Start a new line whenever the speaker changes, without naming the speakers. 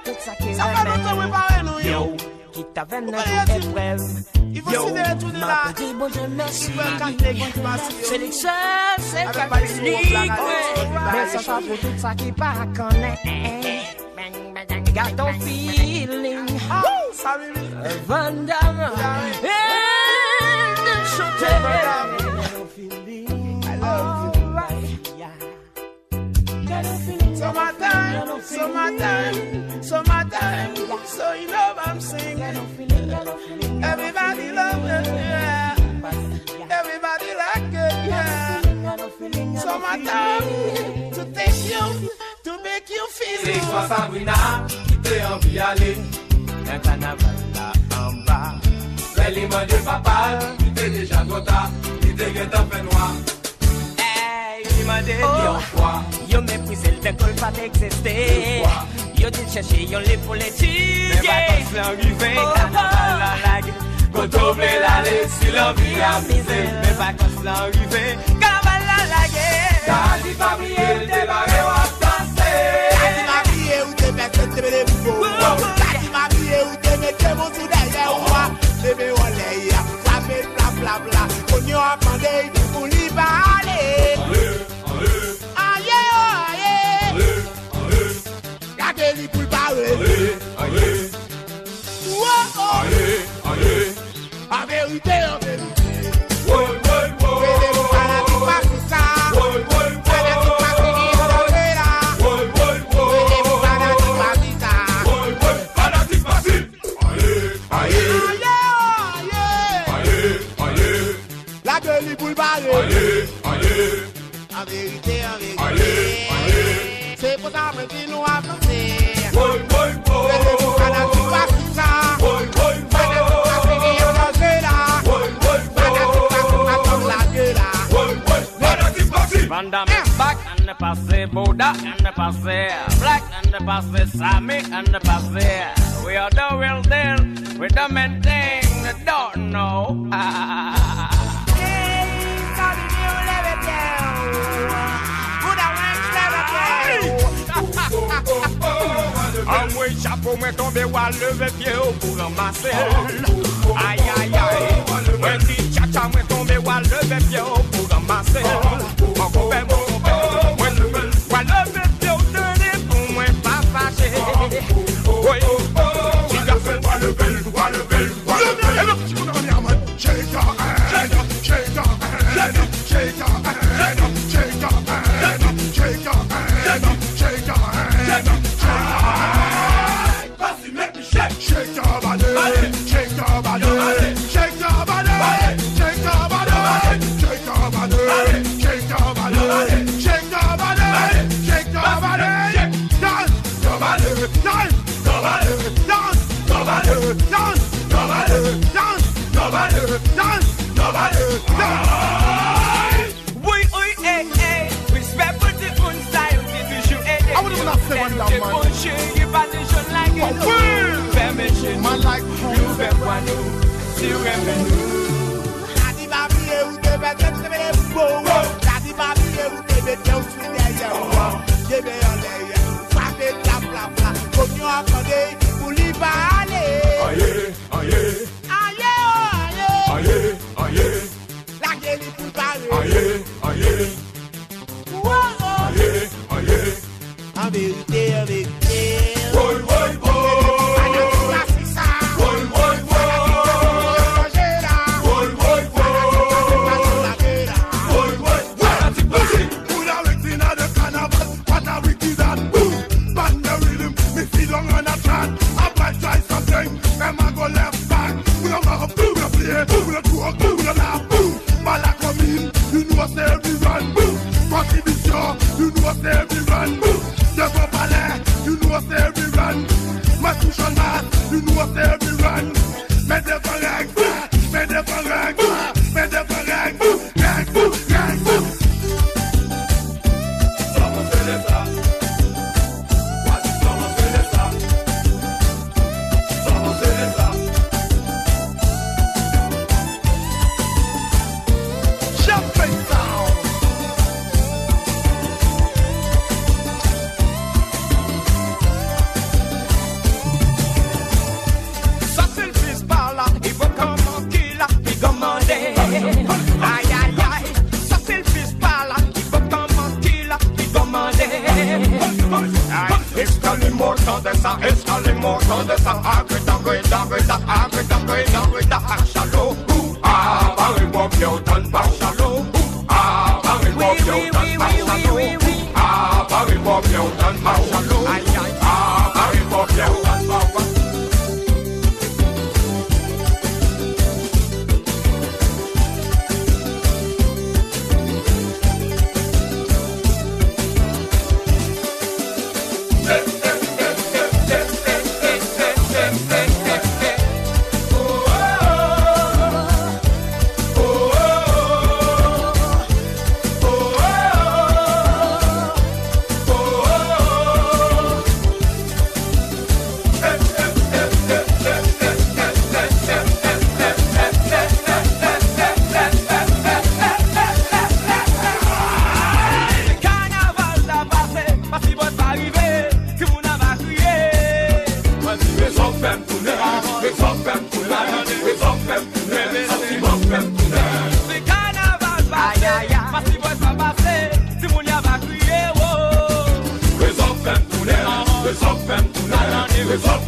tout ça qui
Ça fait longtemps que parler nous, yo.
Qui t'avait notre épreuve.
Il faut s'y retourner là.
Ma petite bon Dieu merci. C'est les seuls, c'est pas unique. Mais ça sera pour tout ça qui pas connaît. Got no feeling. Vandam. And the I love you.
Summertime, so you know I'm singing. Everybody love it, yeah. Everybody like it, yeah. Summertime, to take you, to make you feel it.
C'est toi Sabrina, qui t'es envie d'aller. Un carnaval là en bas. C'est l'image de papa, qui t'es déjà trop tard, qui t'es guettant fait noir.
Yo méprisé le décolle pas d'exister. Yo dit chercher, yo les pour les tirer.
Mais vacances l'arrivée, carnaval la lague. Quand on veut l'aller, si l'envie la misère. Mais vacances l'arrivée, carnaval la lague. T'as dit pas briller, t'es barré ou danser.
T'as dit pas briller ou t'es fait te les beaux. T'as dit pas briller ou t'es mettre mon sous derrière moi. Bébé on l'est, ça fait bla bla bla. On y a demandé pour lui parler. Gardez-lui pour le barrer. En vérité, en vérité. La gueule pour le barrer. En vérité, en vérité. C'est pour ça que nous avons fait.
Vandam is back and the passe Buddha and the passe Black and the passe Sami and the passe. We are the real deal with the main thing that don't know.
Moi chapeau, moi tombé ou à lever pied pour ramasser. Aïe aïe aïe. Moi dit chacha, moi tombé ou à lever pied pour ramasser. Mon copain, moi lever pied au tenir pour moi pas fâché. Oui. Tu dois faire quoi lever, quoi lever, quoi lever. Shake your hand, shake your hand, shake your hand, shake your hand, shake your hand, shake your hand. Shake your body, shake your body, shake your body, shake your body, shake your body, shake your body, shake your body, shake your body, dance, your body, dance, your body, dance, your body, dance, your body, dance, your body, dance, your body, dance.
Oui, respect pour the own style, the visual edit.
I wouldn't have said one down, man.
You better show like it.
Man like
you fais quoi nous, si revenons.
T'as dit pas briller ou t'es fait te les beaux. T'as dit pas briller ou t'es mettre au sud derrière moi. J'ai bien l'air, ça fait bla bla bla. Comme nous attendez pour lui parler.
Aïe, aïe.
Aïe,
aïe, aïe.
La gueule pour parler.
Aïe, aïe. Aïe, aïe.
En vérité, en vérité.
You know what's every run. Devant palais, you know what's every run. Ma touche en masse, you know what's every run. Mais devant règle, mais devant règle, mais devant règle, règle. Somos celebrar. Somos celebrar. Somos celebrar. Champagne sound. montant de ça, escale montant de ça, agreta, par chalot, ah, barre moi bien autant par chalot, ah, barre moi bien autant par chalot, ah, barre moi bien autant par chalot, ah, barre moi bien autant par chalot.
It's up